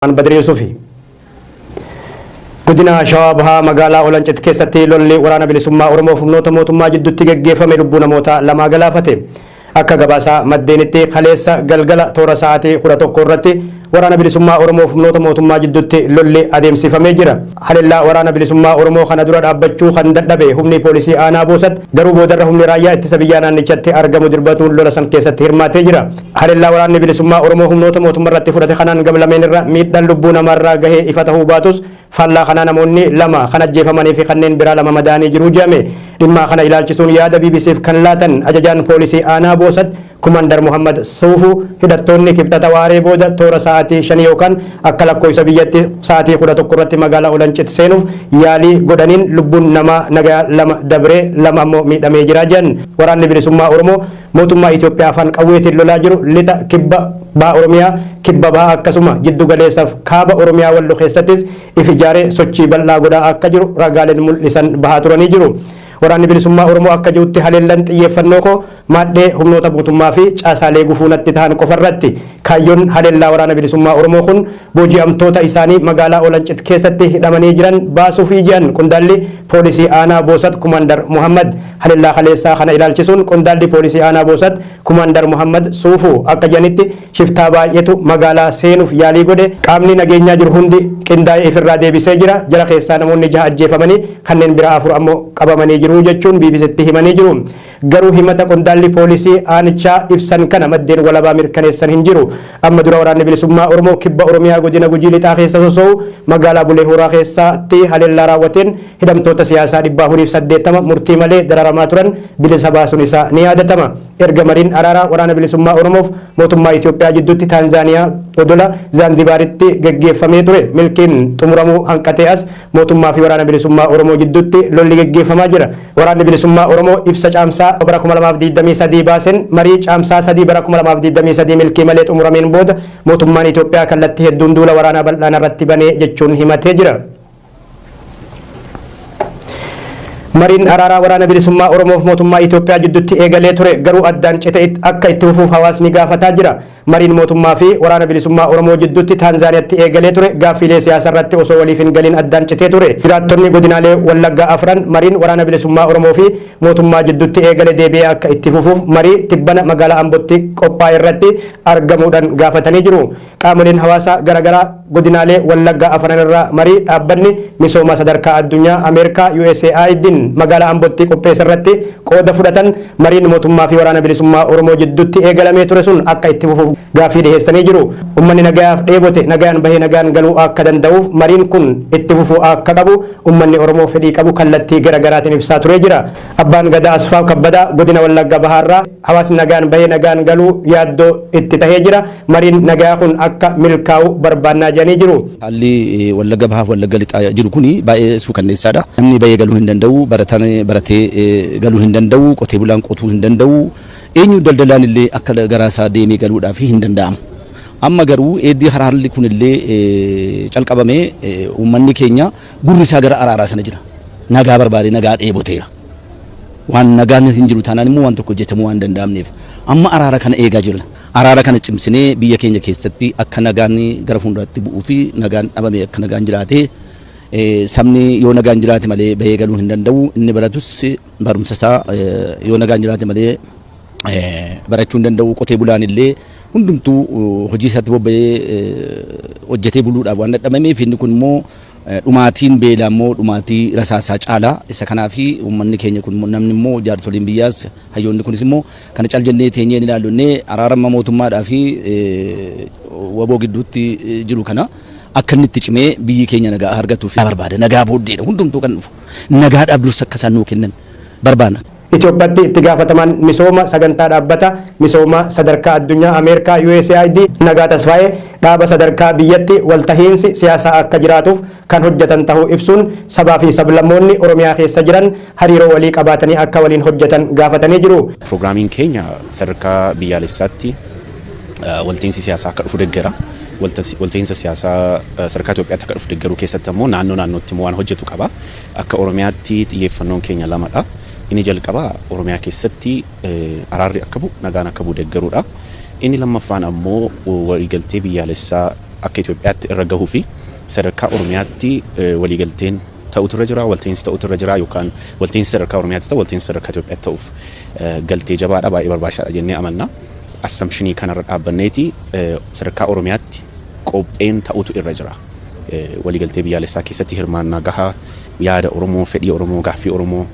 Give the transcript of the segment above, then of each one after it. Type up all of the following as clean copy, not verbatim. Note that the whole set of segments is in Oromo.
Badri Yusufi Godina Shawaa Bahaa magaalaa Olancet keessatti lolli waraana bilisummaa Oromoo humnoota mootummaa jidduutti gaggeeffame lubbuu namoota lama galaafate. Akka gabaasa maddeenitti kaleessa galgala toora sa'aatii 11 irratti waraana bilisummaa Oromoo humnoota mootummaa jidduutti lolli adeemsifamee jira. Haleellaa waraana bilisummaa Oromoo kana dura dhaabbachuu kan dadhabe humni poolisii aanaa Boosat garuu boodarra humni raayyaa ittisa biyyaa naannichatti argamu dirbatuun lola san keessatti hirmaatee jira. Haleellaa waraanni bilisummaa Oromoo humnoota mootummaa irratti fudhate kanaan gamlameen irra miidhaan lubbuu namarraa gahee ifa ta'uu baatus faallaa kana namoonni lama kan ajjeefamanii fi kanneen biraa lama madaanii jiru jedhame. Dhimma kana ilaalchisuun yaada BBCf kan laatan ajajaan poolisii aanaa Boosat Kumandar Muhammad Suufu hidhattoonni kibxata waaree booda toora sa'aatii 5 yookaan akka lakkoofsa biyyatti sa'aatii 11 irratti magaalaa Olancet seenuuf yaalii godhaniin lubbuun namaa nagaa lama dabree lama ammoo miidhamee jira jedhan. Waraanni bilisummaa Oromoo mootummaa Itoophiyaa afaan qawweetiin lolaa jiru lixa kibba baha Oromiyaa kibba baha akkasuma jiddu galeessaaf kaaba Oromiyaa wallo keessattis ifijaaree sochii bal'aa godhaa akka jiru ragaaleen mul'isan bahaa turanii jiru. Waraanni bilisummaa Oromoo akka jirutti haleellaan xiyyeeffannoo koo maadhee humnoota mootummaa fi caasaalee gufuunatti ta'an qofarratti kaayyoon haleellaa waraana bilisummaa Oromoo kun booji'amtoota isaanii magaalaa Olancet keessatti hidhamanii jiran baasuuf jedhan qondaalli poolisii aanaa Boosat Kumandar Muhammad haleellaa kaleessaa kana ilaalchisuun qondaalli poolisii aanaa Boosat Kumandar Muhammad Suufu akka jedhanitti shiftaa baay'eetu magaalaa seenuuf yaalii godhe qaamni nageenyaa jiru hundi qindaa'ee ifirraa deebisee jira. Jara keessaa namoonni 6 ajjeefamanii kanneen biraa 4 ammoo qabamanii jiru jechuun BBCtti himanii jiru. Garuu himata qondaalli poolisii aanichaa ibsan kana maddeen walabaa mirkaneessan hin jiru. Amma dura waraanni bilisummaa Oromoo kibba Oromiyaa godina Gujii lixaa keessa sosso'u magaalaa Bulee Horaa keessatti haleellaa raawwateen hidhamtoota siyaasaa 480 murtii malee dararamaa turan bilisa baasuun isaa ni yaadatama. Erga mariin araaraa waraana bilisummaa Oromoof mootummaa Itoophiyaa jidduutti Taanzaaniyaa odola Zanzibaaritti gaggeeffamee ture milkiin xumuramuu hanqatee as mootummaa fi waraana bilisummaa Oromoo jidduutti lolli gaggeeffamaa jira. Waraanni bilisummaa Oromoo ibsa caamsaa bara 2023 baaseen marii caamsaa 3 bara 2023 milkii malee xumurameen booda mootummaan Itoophiyaa kallattii hedduun duula waraanaa bal'aan irratti banee jechuun himatee jira. Mariin araaraa waraana bilisummaa Oromoof mootummaa Itoophiyaa jidduutti eegalee ture garuu addaan cite akka itti fufuuf hawaasni gaafataa jira. Mariin mootummaa fi waraana bilisummaa Oromoo jidduutti Taanzaaniyaatti eegalee ture gaaffiilee siyaasaa irratti osoo waliif hin galiin addaan citee ture. Jiraattonni godinaalee Wallaggaa afran mariin waraana bilisummaa Oromoo fi mootummaa jidduutti eegalee deebi'ee akka itti fufuuf marii tibbana magaalaa Ambootti qophaa'e irratti argamuudhaan gaafatanii jiru. Qaamoleen hawaasaa garaagaraa godinaalee Wallaggaa afran irraa marii dhaabbanni misooma sadarkaa addunyaa Ameerikaa USAID magaalaa Ambootti qopheesse irratti qooda fudhatan mariin mootummaa fi waraana bilisummaa Oromoo jidduutti eegalamee ture sun akka itti fufuuf gaaffii dhiheessanii jiru. Uummanni nagayaaf dheebote nagaan bahee nagaan galuu akka danda'uuf mariin kun itti fufuu akka qabu uummanni Oromoo fedhii qabu kallattii garaagaraatiin ibsaa turee jira. Abbaan Gadaa Asfaaw Kabbadaa godina Wallagga Bahaarraa hawaasni nagaan bahee nagaan galuu yaaddoo itti tahee jira. Mariin nagayaa kun akka milkaa'u barbaannaa jedhanii jiru. Haalli Wallagga Bahaa Wallagga Lixaa jiru kuni baay'ee suukanneessaadha. Namni bahee galuu hin danda'u, baratee galuu hin danda'u, qotee bulaan qotuu hin danda'u. Eenyu daldalaan illee akka garaasaa deemee galuudhaaf hin danda'amu. Amma garuu eeddii haalli kun illee calqabamee uummanni keenya gurri isaa gara araaraa sana jira. Nagaa barbaade nagaa dheeboteera. Waan nagaan hin jiru taanaan immoo waan tokko hojjetamuu waan danda'amneef amma araara kana eegaa jirra. Araara kana cimsinee biyya keenya keessatti akka nagaan gara fuulduraatti bu'uu fi nagaan dhabame akka nagaan jiraate sabni yoo nagaan jiraate malee bahee galuu hin danda'u. Inni baratus barumsa isaa yoo nagaan jiraate malee barachuu hin danda'u. Qotee bulaan illee hundumtuu hojii isaatti bobba'ee hojjetee buluudhaaf waan dadhabameef inni kun immoo dhumaatiin beelaa immoo dhumaatii rasaasaa caalaa isa kanaaf uummanni keenya kun namni immoo jaarsoliin biyyaas hayyoonni kunis immoo kana cal jennee teenyee ilaallonnee araarama mootummaadhaa fi waboo gidduutti jiru kana akka inni itti cimee biyyi keenya nagaa argatuuf barbaada. Nagaa booddeedha hundumtuu kan dhufu nagaadhaaf dursa akka isaan nuu kennan barbaada. Itoophiyaatti itti gaafatamaan misooma sagantaa dhaabbata misooma sadarkaa addunyaa Ameerikaa USAID Nagaa Tasfaayee dhaaba sadarkaa biyyatti waltahiinsi siyaasaa akka jiraatuuf kan hojjetan ta'uu ibsuun sabaa fi sablammoonni Oromiyaa keessa jiran hariiroo walii qabaatanii akka waliin hojjetan gaafatanii jiru. Pirogiraamiin keenya sadarkaa biyyaalessaatti waltahiinsi siyaasaa akka dhufu deeggara. Waltahiinsa siyaasaa sadarkaa Itoophiyaatti akka dhufu deeggaruu keessatti immoo naannootti immoo waan hojjetu qaba. Akka Oromiyaatti xiyyeeffannoon keenya lamadha. Inni jalqabaa Oromiyaa keessatti araarri akka bu'u nagaan akka bu'u deeggaruudha. Inni lammaffaan ammoo waliigaltee biyyaalessaa akka Itoophiyaatti irra gahuu fi sadarkaa Oromiyaatti waliigalteen ta'utu irra jira, walta'iinsi ta'utu irra jira yookaan walta'iinsi sadarkaa Oromiyaatti ta'u, walta'iinsi sadarkaa Itoophiyaatti ta'uuf galtee jabaadha, baay'ee barbaachisaadha jennee amanna. Assumptionii kanarra dhaabbanneeti sadarkaa Oromiyaatti qopheen ta'utu irra jira. Waliigaltee biyyaalessaa keessatti hirmaannaa gahaa yaada Oromoo, fedhii Oromoo, gaaffii Oromoo,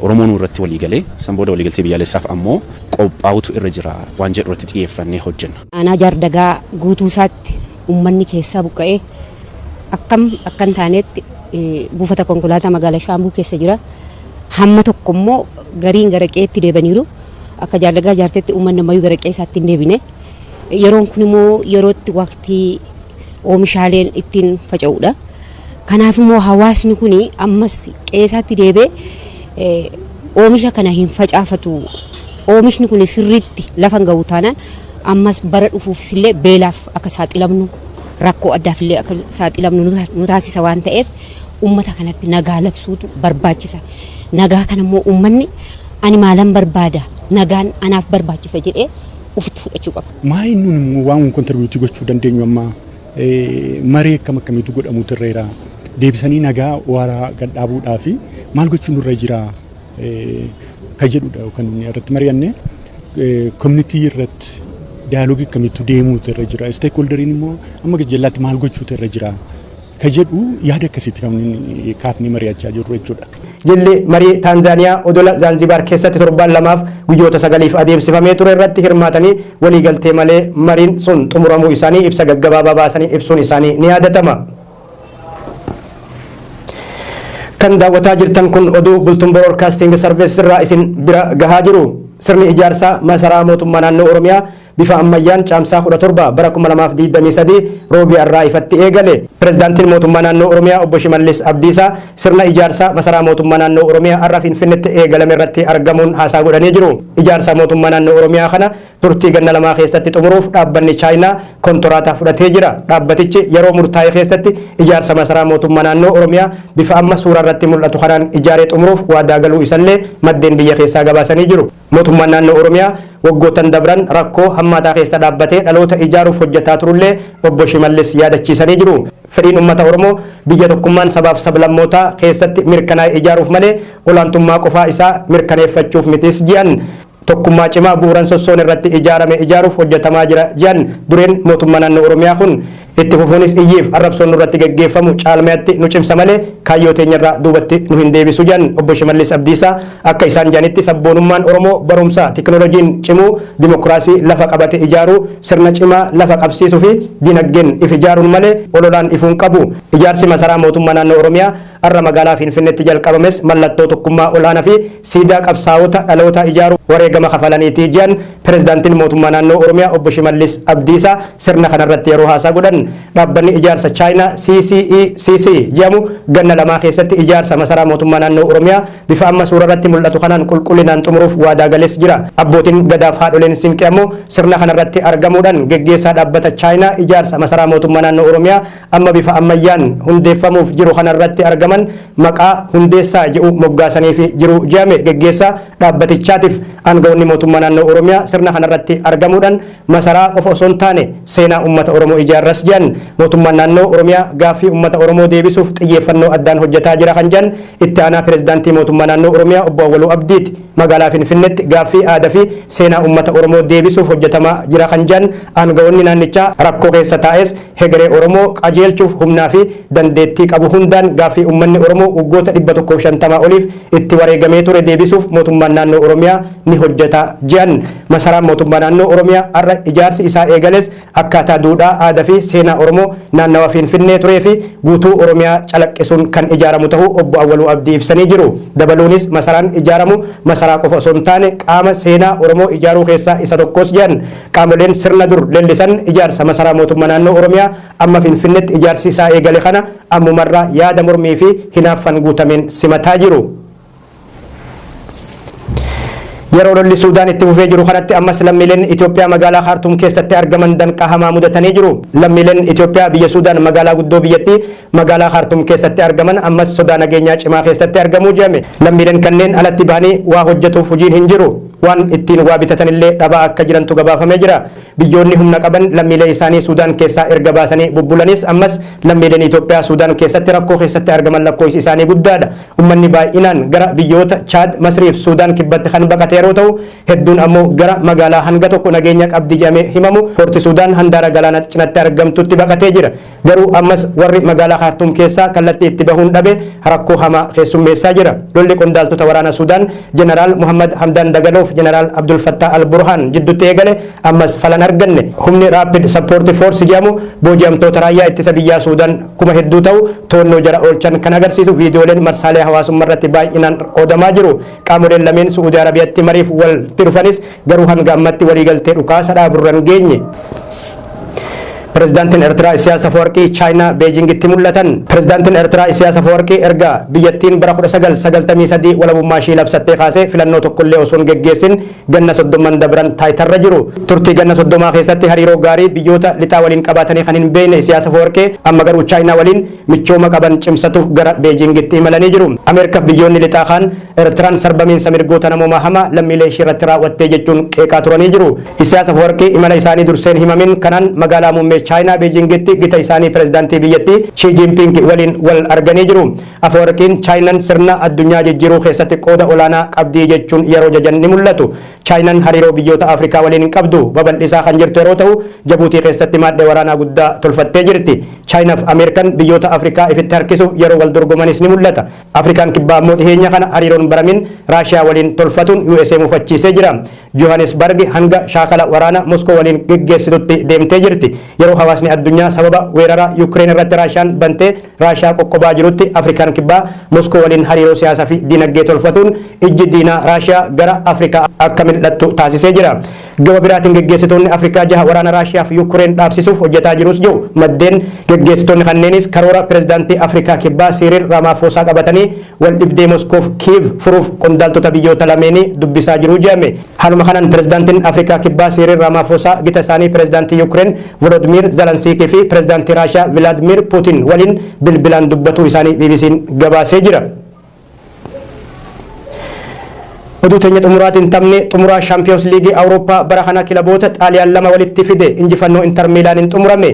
Oromoon irratti waliigalee san booda waliigaltee biyyaalessaaf ammoo qophaa'utu irra jira waan jedhu irratti xiyyeeffannee hojjenna. Aanaa Jaardagaa guutuu isaatti uummanni keessaa buqqa'ee akkan taanetti buufata konkolaataa magaalaa Shaambuu keessa jira. Hamma tokko immoo gariin gara qe'eetti deebaniiru. Akka Jaardagaa jaartetti uummanni ammayyuu gara qe'ee isaatti hin deebine. Yeroon kun immoo yerootti waqtii oomishaaleen ittiin faca'udha. Kanaaf immoo hawaasni kun ammas qe'ee isaatti deebi'ee oomisha kana hin facaafatu. Oomishni kun sirriitti lafa ga'u taanaan ammas bara dhufuufis illee beelaaf akka saaxilamnu, rakkoo addaaf illee akka saaxilamnu nu taasisa waan ta'eef uummata kanatti nagaa labsuutu barbaachisa. Nagaa kana immoo uummanni ani maalan barbaada, nagaan anaaf barbaachisa jedhee ofitti fudhachuu qaba. Maayin nun waan kontribuutii gochuu dandeenyu amma maree akkamiitu godhamu turreera. Deebisanii nagaa waaraa gad dhaabuudhaa fi maal gochuun nurra jira ka jedhudha kan irratti mari'anne community irratti dialoogii akkamiitu deemuutu irra jira. Stakeholderiin immoo amma gajjallaatti maal gochuutu irra jira ka jedhu yaada akkasitti kan kaafnee mari'achaa jirru jechuudha. Jilli marii Taanzaaniyaa odola Zaanzibaar keessatti torban lamaaf guyyoota 9f adeemsifamee ture irratti hirmaatanii waliigaltee malee mariin sun xumuramuu isaanii ibsa gaggabaabaa baasanii ibsuun isaanii ni yaadatama. Kan daawwataa jirtan kun oduu Bultuun Broadcasting Service irraa isin bira gahaa jiru. Sirni ijaarsa masaraa mootummaa naannoo Oromiyaa bifa ammayyaan caamsaa 17 bara 2023 roobii irraa ifatti eegale. Pirezidaantiin mootummaa naannoo Oromiyaa obbo Shimallis Abdiisaa sirna ijaarsa masaraa mootummaa naannoo Oromiyaa har'a Finfinneetti eegalame irratti argamuun haasaa godhanii jiru. Ijaarsa mootummaa naannoo Oromiyaa kana turtii ganna lamaa keessatti xumuruuf dhaabbanni Chaayinaa kontiraataa fudhatee jira. Dhaabbatichi yeroo murtaa'e keessatti ijaarsa masaraa mootummaa naannoo Oromiyaa bifa amma suuraa irratti mul'atu kanaan ijaaree xumuruuf waadaa galuu isallee maddeen biyya keessaa gabaasanii jiru. Mootummaan naannoo Oromiyaa waggootan dabran rakkoo hammaataa keessa dhaabbatee dhaloota ijaaruuf hojjetaa turullee obbo Shimallis yaadachiisanii jiru. Fedhiin uummata Oromoo biyya tokkummaan sabaaf sablammootaa keessatti mirkanaa'e ijaaruuf malee olaantummaa qofaa isaa mirkaneeffachuuf mitis ji'an. Tokkummaa cimaa bu'uuran sossoon irratti ijaarame ijaaruuf hojjetamaa jira ji'an dureen mootummaa naannoo Oromiyaa kun itti fufuunis iyyiif arrabsoon irratti gaggeeffamu caalmaatti nu cimsa malee kaayyoo teenyarraa duubatti nu hin deebisu ji'an obbo Shimallis Abdiisaa akka isaan jedhanitti sabboonummaan Oromoo barumsa teknooloojiin cimuu dimokiraasii lafa qabate ijaaruu sirna cimaa lafa qabsiisuu fi dinagdeen if ijaaruun malee ololaan ifuun qabu. Ijaarsi masaraa mootummaa naannoo Oromiyaa har'a magaalaa Finfinneetti jalqabames mallattoo tokkummaa olaanaa fi siidaa qabsaa'ota dhaloota ijaaruu wareegama kafalaniitii ji'an pirezidaantiin mootummaa naannoo Oromiyaa obbo Shimallis Abdiisaa sirna kanarratti yeroo haasaa godhan dhaabbanni ijaarsa Chaayinaa CCECC jedhamu ganna lamaa keessatti ijaarsa masaraa mootummaa naannoo Oromiyaa bifa amma suura irratti mul'atu kanaan qulqullinaan xumuruuf waadaa galees jira. Abbootiin gadaaf haadholeen siinqee ammoo sirna kanarratti argamuudhaan geggeessaa dhaabbata Chaayinaa ijaarsa masaraa mootummaa naannoo Oromiyaa amma bifa ammayyaan hundeeffamuuf jiru kanarratti argaman maqaa hundeessaa jedhu moggaasanii fi jiru jedhame geggeessaa dhaabbatichaatiif aangawoonni mootummaa naannoo Oromiyaa sirna kanarratti argamuudhaan masaraa qofa osoo hin taane seenaa uummata Oromoo ijaarras jedhan. Mootummaan naannoo Oromiyaa gaaffii uummata Oromoo deebisuuf xiyyeeffannoo addaan hojjetaa jira kan jedhan itti aanaa pirezidaantii mootummaa naannoo Oromiyaa obbo Awwaluu Abdiiti. Magaalaa Finfinneetti gaaffii aadaa fi seenaa uummata Oromoo deebisuuf hojjetamaa jira kan jedhan aangawoonni naannichaa rakkoo keessa taa'es hegeree Oromoo qajeelchuuf humnaa fi dandeettii qabu hundaan gaaffii uummanni Oromoo waggoota 150 oliif itti wareegamee ture deebisuuf mootummaan naannoo Oromiyaa ni hojjeta jedhan. Masaraan mootummaa naannoo Oromiyaa har'a ijaarsi isaa eegales akkaataa duudhaa aadaa fi seenaa Oromoo naannawa Finfinnee turee fi guutuu Oromiyaa calaqqisuun kan ijaaramu ta'uu obbo Awwaluu Abdii ibsanii jiru. Dabaluunis masaraan ijaaramu masaraa qofa osoo hin taane qaama seenaa Oromoo ijaaruu keessaa isa tokkos jedhan. Qaamoleen sirna dur leellisan ijaarsa masaraa mootummaa naannoo Oromiyaa amma Finfinneetti ijaarsi isaa eegale kana ammumarraa yaada mormii fi hinaaffan guutameen simataa jiru. Yeroo lolli Suudaan itti fufee jiru kanatti ammas lammiileen Itoophiyaa magaalaa Khartoum keessatti argaman danqaa hamaa mudatanii jiru. Lammiileen Itoophiyaa biyya Suudaan magaalaa guddoo biyyattii magaalaa Khartoum keessatti argaman ammas sodaa nageenyaa cimaa keessatti argamuu jedhame. Lammiileen kanneen alatti bahanii waa hojjetuuf hojiin hin jiru. waan ittiin waa bitatanillee dhabaa akka jirantu gabaafamee jira. Biyyoonni humna qaban lammiilee isaanii Suudaan keessaa erga baasanii bubbulanis ammas lammiileen Itoophiyaa Suudaan keessatti rakkoo keessatti argaman lakkoofsi isaanii guddaadha. Uummanni baay'inaan gara biyyoota Chaad, Masriif Suudaan kibbatti kan baqate yeroo ta'u hedduun ammoo gara magaalaa hanga tokko nageenya qabdi jedhamee himamu Poorti Suudaan handaara galaana cinatti argamtutti baqatee jira. Garuu ammas warri magaalaa Khartoum keessaa kallattii itti bahuun dhabe rakkoo hamaa keessummeessaa jira. Lolli qondaaltota waraana Suudaan Jeneraal Muhammad Hamdan Dagaloof Jeneraal Abdul Fattah al-Burhaan jidduutti eegale ammas falan arganne. Humni Rapid Support Force jedhamu booji'amtoota raayyaa ittisa biyyaa Suudaan kuma hedduu ta'u to'annoo jala oolchan kan agarsiisu viidiyooleen marsaalee hawaasummaa irratti baay'inaan qoodamaa jiru. Qaamoleen lameen Suudii Arabiyaatti mariif walitti dhufanis garuu hanga ammatti waliigaltee dhukaasa dhaaburran geenye. Pirezidaantiin Eertiraa Isiyaas Afwerqii Chaayinaa Beejingitti mul'atan. Pirezidaantiin Eertiraa Isiyaas Afwerqii erga biyyattiin bara 1993 walabummaa ishii labsattee kaasee filannoo tokkollee osoo hin geggeessin ganna 30 dabran taayitarra jiru. Turtii ganna 30 keessatti hariiroo gaarii biyyoota lixaa waliin qabaatanii kan hin beekne Isiyaas Afwerqii amma garuu Chaayinaa waliin michooma qaban cimsatuuf gara Beejingitti imalanii jiru. Ameerikaaf biyyoonni lixaa kaan Eertiraan sarbamiinsa mirgoota namoomaa hamaa lammiilee ishii irratti raawwattee jechuun qeeqaa turanii jiru. Isiyaas Afwerqii imala isaanii durseen himamin kanaan magaalaa muummee Chaayinaa Beejingitti gita isaanii pirezidaantii biyyattii Xi Jinping waliin wal arganii jiru. Afwerqiin Chaayinaan sirna addunyaa jijjiiruu keessatti qooda olaanaa qabdii jechuun yeroo jajan ni mul'atu. Chaayinaan hariiroo biyyoota Afrikaa waliin hin qabdu babal'isaa kan jirtu yeroo ta'u Jabuutii keessatti maadhee waraanaa guddaa tolfattee jirti. Chaayinaaf Ameerikaan biyyoota Afrikaa ifitti harkisuuf yeroo wal dorgomanis ni mul'ata. Afrikaan kibbaa immoo dhiheenya kana hariiroon baramin Raashiyaa waliin tolfatuun USA mufachiisee jira. Johannesburg hanga shaakala waraana Moskoo waliin geggeessitutti deemtee jirti. Yeroo hawaasni addunyaa sababa weerara Ukraine irratti Raashiyaan bantee Raashiyaa qoqqobaa jirutti Afrikaan kibbaa Moskoo waliin hariiroo siyaasaa fi dinagdee tolfatuun ijji diinaa Raashiyaa gara Afrikaa akka mil'attu taasisee jira. Gama biraatiin geggeessitoonni Afrikaa jaha waraana Raashiyaa fi Ukraine dhaabsisuuf hojjetaa jirus jiru. Maddeen geggeessitoonni kanneenis karoora pirezidaantii Afrikaa kibbaa Cyril Ramaphosa qabatanii wal dhibdee Moskoof Kiev furuuf qondaaltota biyyoota lameenii dubbisaa jiru jedhame. Haaluma kanaan pirezidaantiin Afrikaa kibbaa Cyril Ramaphosa gita isaanii pirezidaantii Ukraine Volodymyr Zelensky fi pirezidaantii Raashiyaa Vladimir Putin waliin bilbilaan dubbatuu isaanii BBC'n gabaasee jira. Oduu teenya xumuraatiin taphni xumuraa Champions League Awurooppaa bara kana kilaboota Xaaliyaan lama walitti fide injifannoo Inter Miilaaniin xumurame.